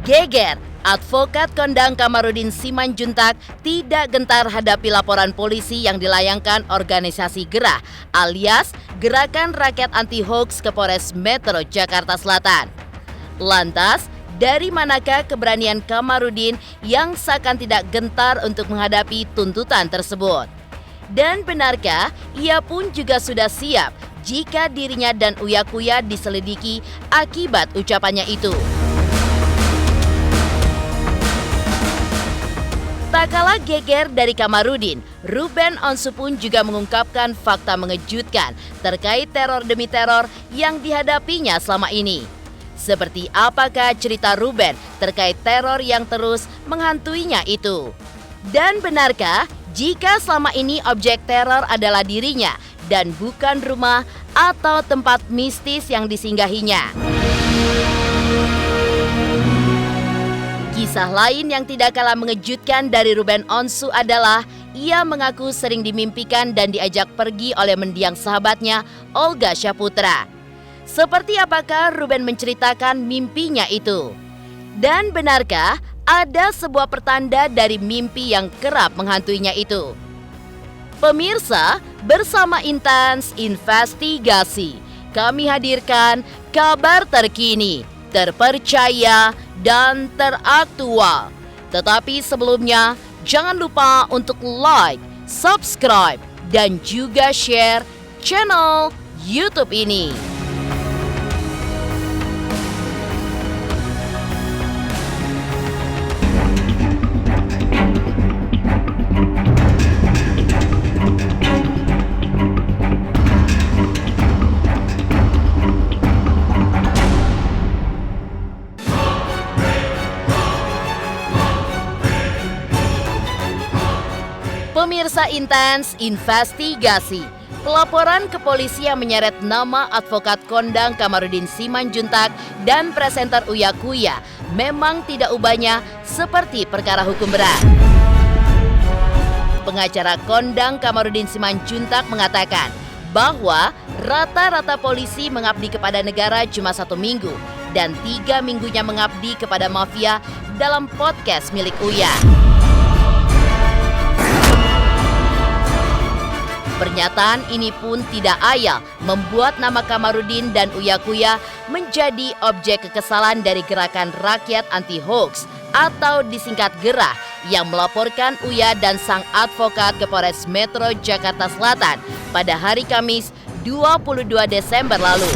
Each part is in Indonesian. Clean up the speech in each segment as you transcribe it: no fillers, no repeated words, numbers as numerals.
Geger, advokat kondang Kamarudin Simanjuntak tidak gentar hadapi laporan polisi yang dilayangkan organisasi Gerah alias Gerakan Rakyat Anti Hoax ke Polres Metro Jakarta Selatan. Lantas, dari manakah keberanian Kamarudin yang seakan tidak gentar untuk menghadapi tuntutan tersebut? Dan benarkah ia pun juga sudah siap jika dirinya dan Uya-Kuya diselidiki akibat ucapannya itu? Tak kalah geger dari Kamarudin, Ruben Onsu pun juga mengungkapkan fakta mengejutkan terkait teror demi teror yang dihadapinya selama ini. Seperti apakah cerita Ruben terkait teror yang terus menghantuinya itu? Dan benarkah jika selama ini objek teror adalah dirinya dan bukan rumah atau tempat mistis yang disinggahinya? Kisah lain yang tidak kalah mengejutkan dari Ruben Onsu adalah ia mengaku sering dimimpikan dan diajak pergi oleh mendiang sahabatnya Olga Syaputra. Seperti apakah Ruben menceritakan mimpinya itu? Dan benarkah ada sebuah pertanda dari mimpi yang kerap menghantuinya itu? Pemirsa, bersama Intens Investigasi, kami hadirkan kabar terkini, terpercaya, dan teraktual. Tetapi sebelumnya, jangan lupa untuk like, subscribe, dan juga share channel YouTube ini. Pemirsa Intens Investigasi, pelaporan ke polisi yang menyeret nama advokat kondang Kamarudin Simanjuntak dan presenter Uya-Kuya memang tidak ubahnya seperti perkara hukum berat. Pengacara kondang Kamarudin Simanjuntak mengatakan bahwa rata-rata polisi mengabdi kepada negara cuma 1 minggu dan 3 minggunya mengabdi kepada mafia dalam podcast milik Uya. Pernyataan ini pun tidak ayal membuat nama Kamarudin dan Uya-Kuya menjadi objek kekesalan dari Gerakan Rakyat Anti Hoax atau disingkat Gerah yang melaporkan Uya dan sang advokat ke Polres Metro Jakarta Selatan pada hari Kamis 22 Desember lalu.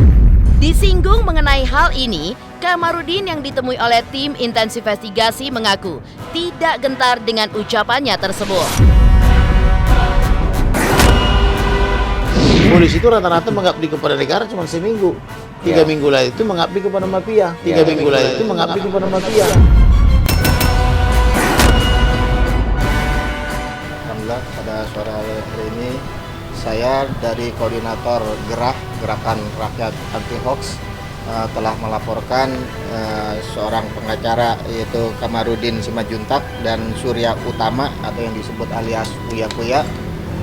Disinggung mengenai hal ini, Kamarudin yang ditemui oleh tim Intens Investigasi mengaku tidak gentar dengan ucapannya tersebut. Polisi itu rata-rata mengabdi kepada negara cuma seminggu. 3 minggu lain itu mengabdi kepada mafia. 3 minggu lain itu mengabdi kepada mafia. Alhamdulillah pada sore hari ini saya dari koordinator Gerah Gerakan Rakyat Anti Hoax telah melaporkan seorang pengacara yaitu Kamarudin Simanjuntak dan Surya Utama atau yang disebut alias Uya-Kuya.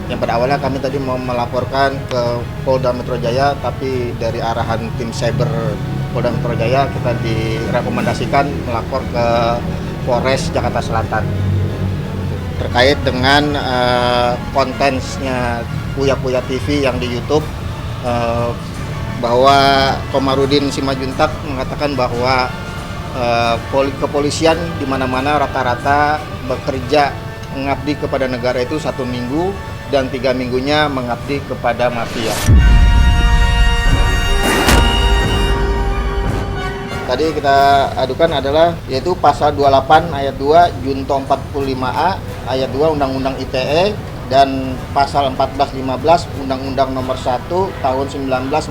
Yang pada awalnya kami tadi mau melaporkan ke Polda Metro Jaya, tapi dari arahan tim cyber Polda Metro Jaya kita direkomendasikan melapor ke Polres Jakarta Selatan terkait dengan kontennya Uya-Kuya TV yang di YouTube, bahwa Kamarudin Simanjuntak mengatakan bahwa kepolisian di mana-mana rata-rata bekerja mengabdi kepada negara itu 1 minggu dan 3 minggunya mengabdi kepada mafia. Tadi kita adukan adalah yaitu pasal 28 ayat 2 Junto 45A ayat 2 Undang-Undang ITE dan pasal 1415 Undang-Undang Nomor 1 Tahun 1946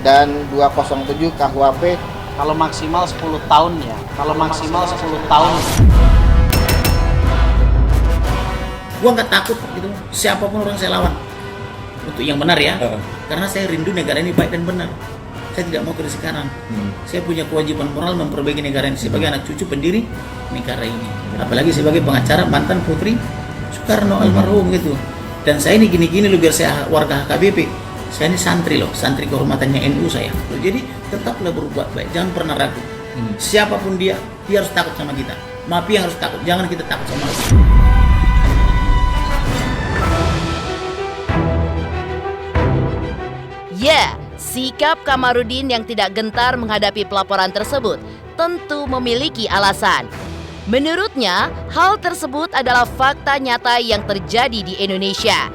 dan 207 KUHP. Kalau maksimal 10 tahun ya. Kalau maksimal 10 tahun. Gua nggak takut gitu, siapapun orang saya lawan untuk yang benar ya, karena saya rindu negara ini baik dan benar. Saya tidak mau krisis kanan. Saya punya kewajiban moral memperbaiki negara ini sebagai anak cucu pendiri negara ini, apalagi sebagai pengacara mantan Putri Soekarno almarhum gitu. Dan saya ini gini-gini loh, biar saya warga HKBP, saya ini santri loh, santri kehormatannya NU saya. Jadi tetaplah berbuat baik, jangan pernah ragu. Siapapun dia harus takut sama kita. Mafia harus takut, jangan kita takut sama dia. Ya, sikap Kamarudin yang tidak gentar menghadapi pelaporan tersebut tentu memiliki alasan. Menurutnya, hal tersebut adalah fakta nyata yang terjadi di Indonesia.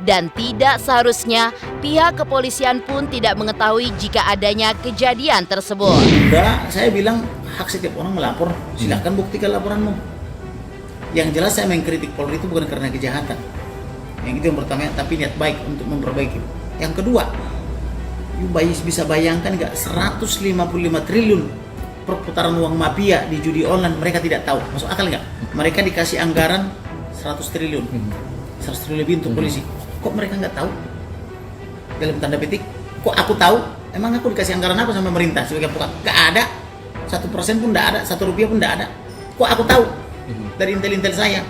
Dan tidak seharusnya pihak kepolisian pun tidak mengetahui jika adanya kejadian tersebut. Enggak, saya bilang hak setiap orang melapor. Silakan buktikan laporanmu. Yang jelas saya mengkritik Polri itu bukan karena kejahatan. Yang itu yang pertama, tapi niat baik untuk memperbaiki. Yang kedua, bisa bayangkan nggak 155 triliun perputaran uang mafia di judi online, mereka tidak tahu. Masuk akal nggak? Mereka dikasih anggaran 100 triliun. 100 triliun lebih untuk polisi. Kok mereka nggak tahu? Dalam tanda petik, kok aku tahu? Emang aku dikasih anggaran apa sama pemerintah sebagai pokok? Nggak ada. 1% pun nggak ada, 1 rupiah pun nggak ada. Kok aku tahu? Dari intel-intel saya.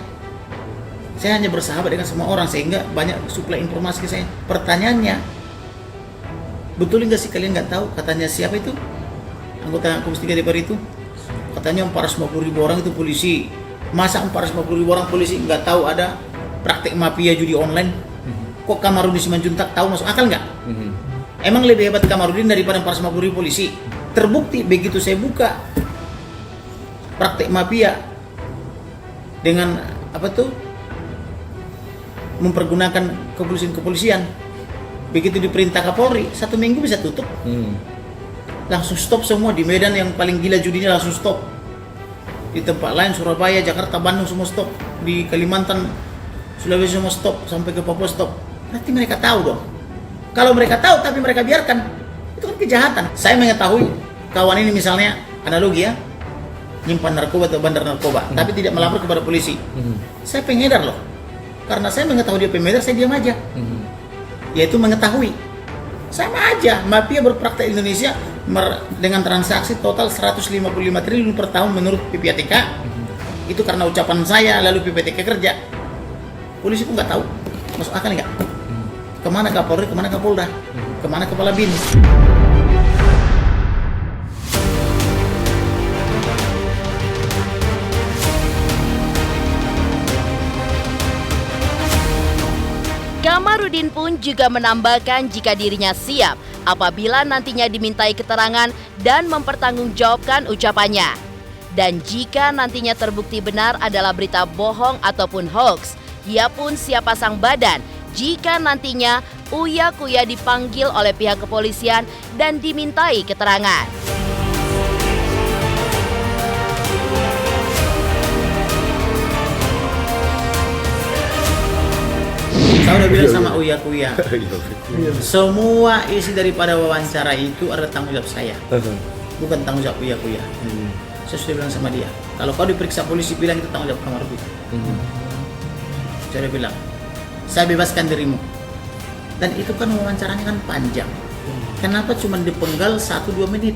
Saya hanya bersahabat dengan semua orang sehingga banyak suplai informasi ke saya. Pertanyaannya, betul nggak sih kalian nggak tahu? Katanya siapa itu? Anggota Komisi 3 DPR itu? Katanya 450.000 orang itu polisi. Masa 450.000 orang polisi nggak tahu ada praktek mafia judi online? Kok Kamarudin Simanjuntak tahu? Masuk akal nggak? Emang lebih hebat Kamarudin daripada 450.000 polisi? Terbukti begitu saya buka praktek mafia dengan apa tuh mempergunakan kepolisian. Begitu diperintah Kapolri, 1 minggu bisa tutup. Langsung stop semua. Di Medan yang paling gila judinya langsung stop. Di tempat lain Surabaya, Jakarta, Bandung semua stop. Di Kalimantan, Sulawesi semua stop. Sampai ke Papua stop. Berarti mereka tahu dong. Kalau mereka tahu tapi mereka biarkan, itu kan kejahatan. Saya mengetahui kawan ini misalnya analogi ya, nyimpan narkoba atau bandar narkoba, tapi tidak melapor kepada polisi. Saya pengedar loh. Karena saya mengetahui dia pengedar, saya diam aja. Yaitu mengetahui. Sama aja, mafia berpraktek di Indonesia dengan transaksi total 155 triliun per tahun menurut PPATK. Itu karena ucapan saya, lalu PPATK kerja. Polisi pun nggak tahu. Masuk akal nggak? Kemana Kapolri, kemana Kapolda, kemana Kepala BIN? Kamarudin pun juga menambahkan jika dirinya siap apabila nantinya dimintai keterangan dan mempertanggungjawabkan ucapannya. Dan jika nantinya terbukti benar adalah berita bohong ataupun hoax, ia pun siap pasang badan jika nantinya Uya Kuya dipanggil oleh pihak kepolisian dan dimintai keterangan. Saya udah bilang sama Uya Kuya, semua isi daripada wawancara itu adalah tanggung jawab saya, bukan tanggung jawab Uya Kuya. Saya sudah bilang sama dia, kalau kau diperiksa polisi bilang itu tanggung jawab Kamarudin. Saya udah bilang, saya bebaskan dirimu. Dan itu kan wawancaranya kan panjang. Kenapa cuma dipenggal 1-2 menit?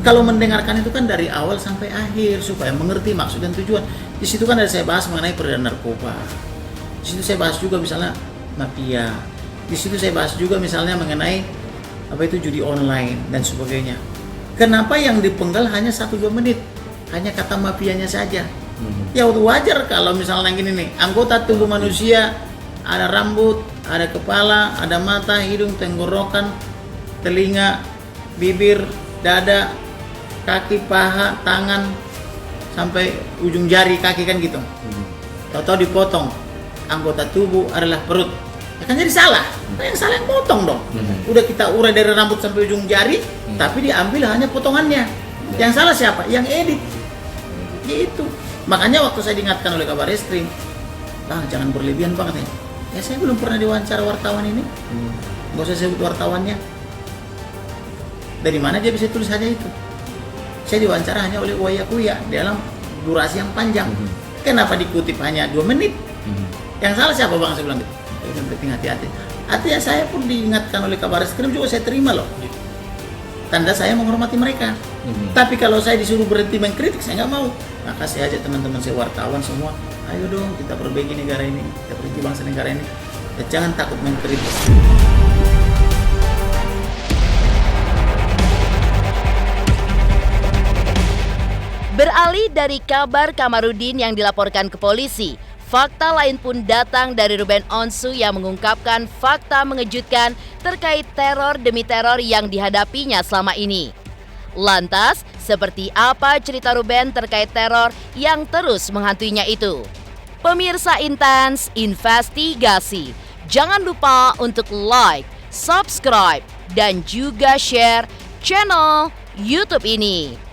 Kalau mendengarkan itu kan dari awal sampai akhir supaya mengerti maksud dan tujuan. Di situ kan ada saya bahas mengenai peredaran narkoba. Di situ saya bahas juga misalnya mafia. Di situ saya bahas juga misalnya mengenai apa itu judi online dan sebagainya. Kenapa yang dipenggal hanya 1-2 menit? Hanya kata mafianya saja. Ya wajar kalau misalnya gini nih, anggota tubuh manusia ada rambut, ada kepala, ada mata, hidung, tenggorokan, telinga, bibir, dada, kaki, paha, tangan, sampai ujung jari kaki kan gitu. Tahu-tahu dipotong. Anggota tubuh adalah perut. Ya kan jadi salah. Nah, yang salah yang potong dong. Udah kita urai dari rambut sampai ujung jari, tapi diambil hanya potongannya. Yang salah siapa? Yang edit. Gitu. Makanya waktu saya diingatkan oleh Kabar Eskrim, Bang jangan berlebihan banget ya. Ya saya belum pernah diwawancara wartawan ini. Nggak usah sebut wartawannya. Dari mana dia bisa tulis hanya itu? Saya diwawancara hanya oleh Uya Kuya dalam durasi yang panjang. Kenapa dikutip hanya 2 menit? Yang salah siapa Bang? Saya bilang gitu. Saya penting hati-hati. Artinya saya pun diingatkan oleh Kabar Eskrim juga saya terima loh. Tanda saya menghormati mereka. Tapi kalau saya disuruh berhenti mengkritik, saya nggak mau. Maka saya ajak teman-teman saya wartawan semua, ayo dong kita perbaiki negara ini, kita perbaiki bangsa negara ini. Dan jangan takut mengkritik. Beralih dari kabar Kamarudin yang dilaporkan ke polisi, fakta lain pun datang dari Ruben Onsu yang mengungkapkan fakta mengejutkan terkait teror demi teror yang dihadapinya selama ini. Lantas, seperti apa cerita Ruben terkait teror yang terus menghantuinya itu? Pemirsa Intens Investigasi, jangan lupa untuk like, subscribe, dan juga share channel YouTube ini.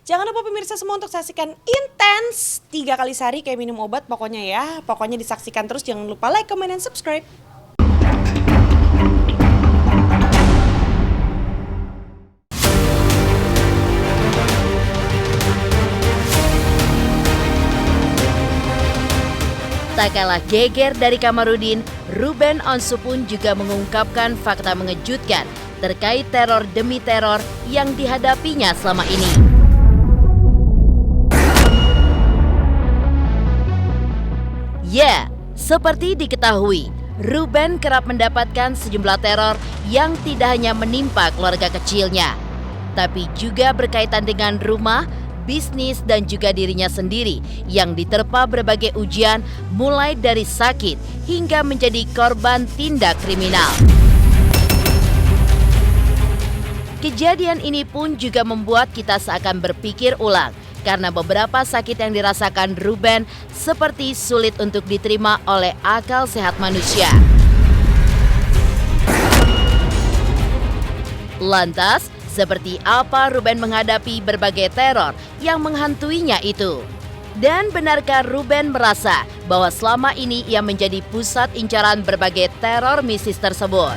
Jangan lupa pemirsa semua untuk saksikan Intens 3 kali sehari kayak minum obat pokoknya ya. Pokoknya disaksikan terus, jangan lupa like, comment, dan subscribe. Tak kalah geger dari Kamarudin, Ruben Onsu pun juga mengungkapkan fakta mengejutkan terkait teror demi teror yang dihadapinya selama ini. Ya, seperti diketahui, Ruben kerap mendapatkan sejumlah teror yang tidak hanya menimpa keluarga kecilnya, tapi juga berkaitan dengan rumah, bisnis, dan juga dirinya sendiri yang diterpa berbagai ujian mulai dari sakit hingga menjadi korban tindak kriminal. Kejadian ini pun juga membuat kita seakan berpikir ulang karena beberapa sakit yang dirasakan Ruben seperti sulit untuk diterima oleh akal sehat manusia. Lantas, seperti apa Ruben menghadapi berbagai teror yang menghantuinya itu? Dan benarkah Ruben merasa bahwa selama ini ia menjadi pusat incaran berbagai teror mistis tersebut?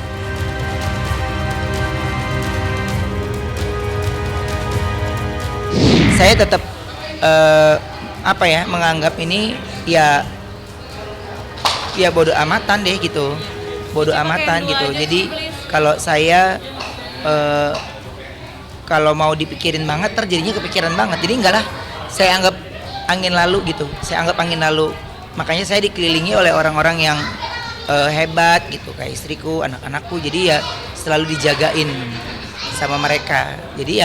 Saya tetap menganggap ini ya bodoh amatan deh gitu, bodoh amatan gitu. Jadi kalau saya kalau mau dipikirin banget terjadinya kepikiran banget. Jadi enggak lah, saya anggap angin lalu gitu. Saya anggap angin lalu. Makanya saya dikelilingi oleh orang-orang yang hebat gitu, kayak istriku, anak-anakku. Jadi ya selalu dijagain sama mereka. Jadi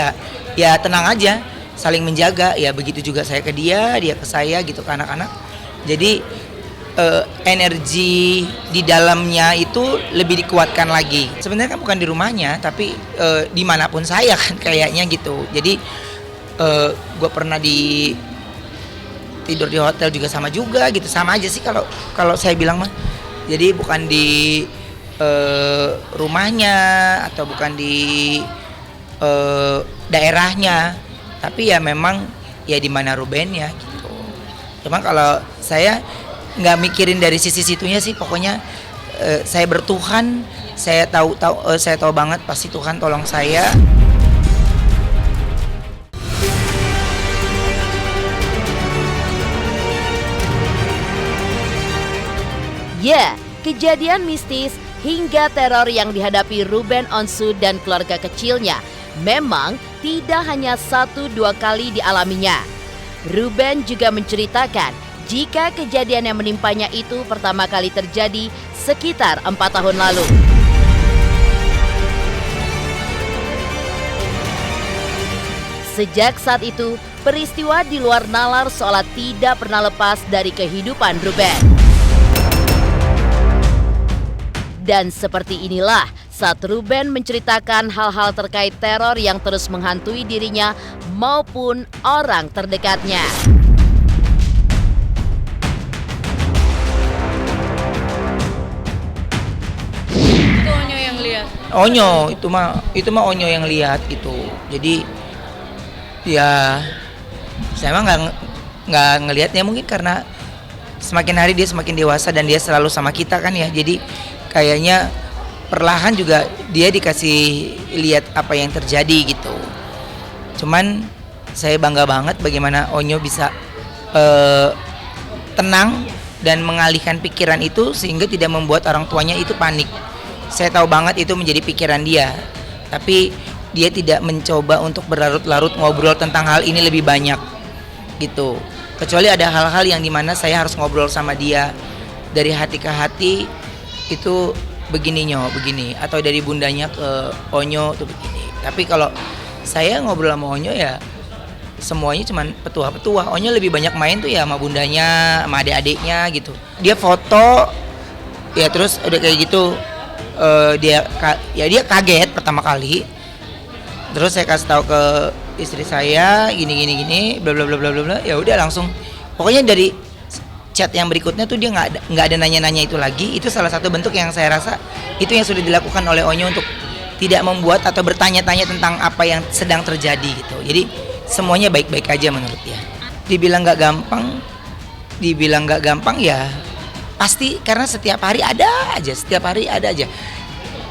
ya tenang aja, saling menjaga. Ya begitu juga saya ke dia ke saya gitu, ke anak-anak. Jadi energi di dalamnya itu lebih dikuatkan lagi. Sebenarnya kan bukan di rumahnya, tapi dimanapun saya kan kayaknya gitu. Jadi gue pernah tidur di hotel juga sama gitu, sama aja sih kalau saya bilang mah. Jadi bukan di rumahnya atau bukan di daerahnya, tapi ya memang ya di mana Rubennya gitu. Cuma kalau saya nggak mikirin dari sisi situnya sih, pokoknya saya bertuhan, saya tahu banget pasti Tuhan tolong saya. Ya, kejadian mistis hingga teror yang dihadapi Ruben Onsu dan keluarga kecilnya memang tidak hanya 1-2 kali dialaminya. Ruben juga menceritakan jika kejadian yang menimpanya itu pertama kali terjadi sekitar 4 tahun lalu. Sejak saat itu, peristiwa di luar nalar seolah tidak pernah lepas dari kehidupan Ruben. Dan seperti inilah saat Ruben menceritakan hal-hal terkait teror yang terus menghantui dirinya maupun orang terdekatnya. Itu Onyo yang lihat. Onyo itu mah Onyo yang lihat gitu. Jadi ya saya mah nggak ngelihatnya, mungkin karena semakin hari dia semakin dewasa dan dia selalu sama kita kan ya. Jadi kayaknya perlahan juga dia dikasih lihat apa yang terjadi gitu. Cuman saya bangga banget bagaimana Onyo bisa tenang dan mengalihkan pikiran itu sehingga tidak membuat orang tuanya itu panik. Saya tahu banget itu menjadi pikiran dia, tapi dia tidak mencoba untuk berlarut-larut ngobrol tentang hal ini lebih banyak gitu. Kecuali ada hal-hal yang dimana saya harus ngobrol sama dia dari hati ke hati, itu begini, atau dari bundanya ke Onyo tuh begini. Tapi kalau saya ngobrol sama Onyo ya semuanya cuman petua-petua. Onyo lebih banyak main tuh ya sama bundanya, sama adik-adiknya gitu. Dia foto ya terus udah kayak gitu dia kaget pertama kali. Terus saya kasih tahu ke istri saya gini bla bla bla bla bla. Ya udah langsung pokoknya dari chat yang berikutnya tuh dia nggak ada nanya-nanya itu lagi. Itu salah satu bentuk yang saya rasa itu yang sudah dilakukan oleh Onyo untuk tidak membuat atau bertanya-tanya tentang apa yang sedang terjadi gitu. Jadi semuanya baik-baik aja menurut dia. Dibilang nggak gampang ya pasti karena setiap hari ada aja.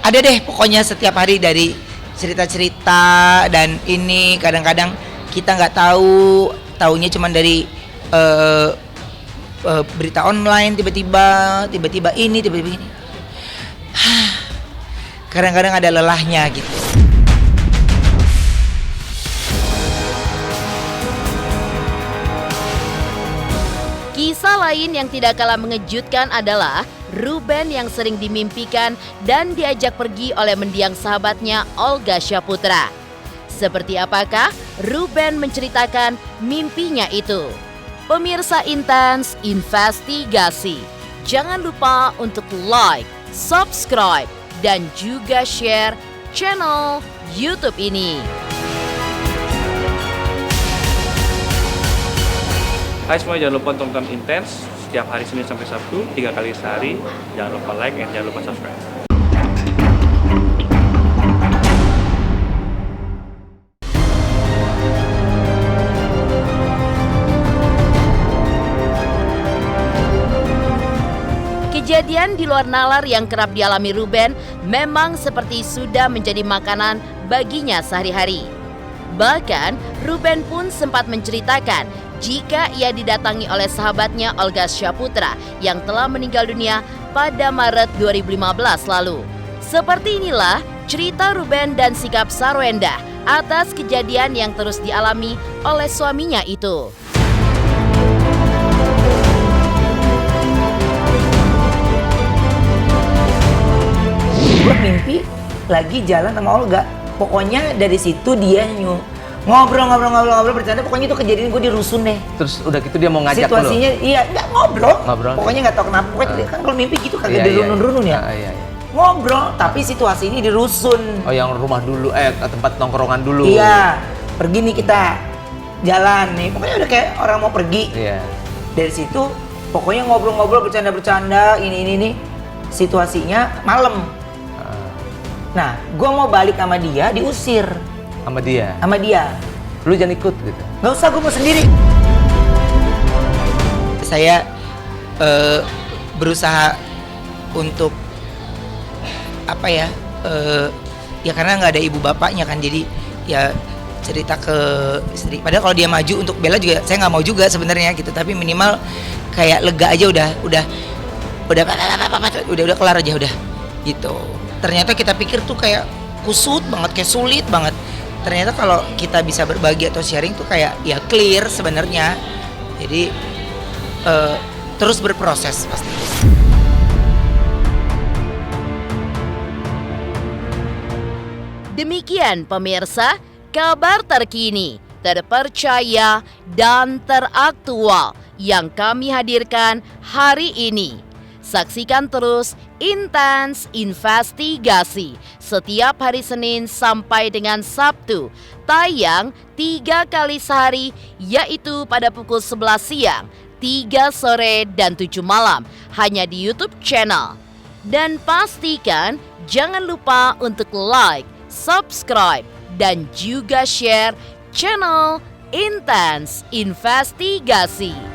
Ada deh pokoknya setiap hari dari cerita-cerita dan ini kadang-kadang kita nggak taunya cuma dari berita online tiba-tiba ini. Kadang-kadang ada lelahnya gitu. Kisah lain yang tidak kalah mengejutkan adalah Ruben yang sering dimimpikan dan diajak pergi oleh mendiang sahabatnya Olga Syaputra. Seperti apakah Ruben menceritakan mimpinya itu? Pemirsa Intens Investigasi, jangan lupa untuk like, subscribe, dan juga share channel YouTube ini. Hai semua, jangan lupa tonton Intens setiap hari Senin sampai Sabtu 3 kali sehari. Jangan lupa like dan jangan lupa subscribe. Kejadian di luar nalar yang kerap dialami Ruben memang seperti sudah menjadi makanan baginya sehari-hari. Bahkan Ruben pun sempat menceritakan jika ia didatangi oleh sahabatnya Olga Syaputra yang telah meninggal dunia pada Maret 2015 lalu. Seperti inilah cerita Ruben dan sikap Sarwenda atas kejadian yang terus dialami oleh suaminya itu. Gue mimpi lagi jalan sama Olga. Pokoknya dari situ dia ngobrol bercanda. Pokoknya itu kejadian gue di rusun deh. Terus udah gitu dia mau ngajak lu? Situasinya iya nggak ngobrol. Pokoknya nggak tahu kenapa. Pokoknya kan kalau mimpi gitu kagak ada runun-runun ya. Iya. Ngobrol tapi situasi ini di rusun. Oh yang rumah dulu, tempat nongkrongan dulu. Iya. Pergi nih kita jalan nih. Pokoknya udah kayak orang mau pergi. Iya. Dari situ pokoknya ngobrol bercanda ini. Situasinya malam. Nah, gue mau balik sama dia, diusir. Sama dia? Sama dia. Lu jangan ikut gitu? Nggak usah, gue mau sendiri. Saya berusaha untuk ya karena nggak ada ibu bapaknya kan, jadi ya cerita ke istri. Padahal kalau dia maju untuk bela juga, saya nggak mau juga sebenarnya gitu. Tapi minimal kayak lega aja udah kelar aja udah gitu. Ternyata kita pikir tuh kayak kusut banget, kayak sulit banget. Ternyata kalau kita bisa berbagi atau sharing tuh kayak ya clear sebenarnya. Jadi terus berproses pasti. Demikian pemirsa, kabar terkini, terpercaya, dan teraktual yang kami hadirkan hari ini. Saksikan terus Intens Investigasi setiap hari Senin sampai dengan Sabtu, tayang 3 kali sehari, yaitu pada pukul 11 siang, 3 sore, dan 7 malam, hanya di YouTube channel. Dan pastikan jangan lupa untuk like, subscribe, dan juga share channel Intens Investigasi.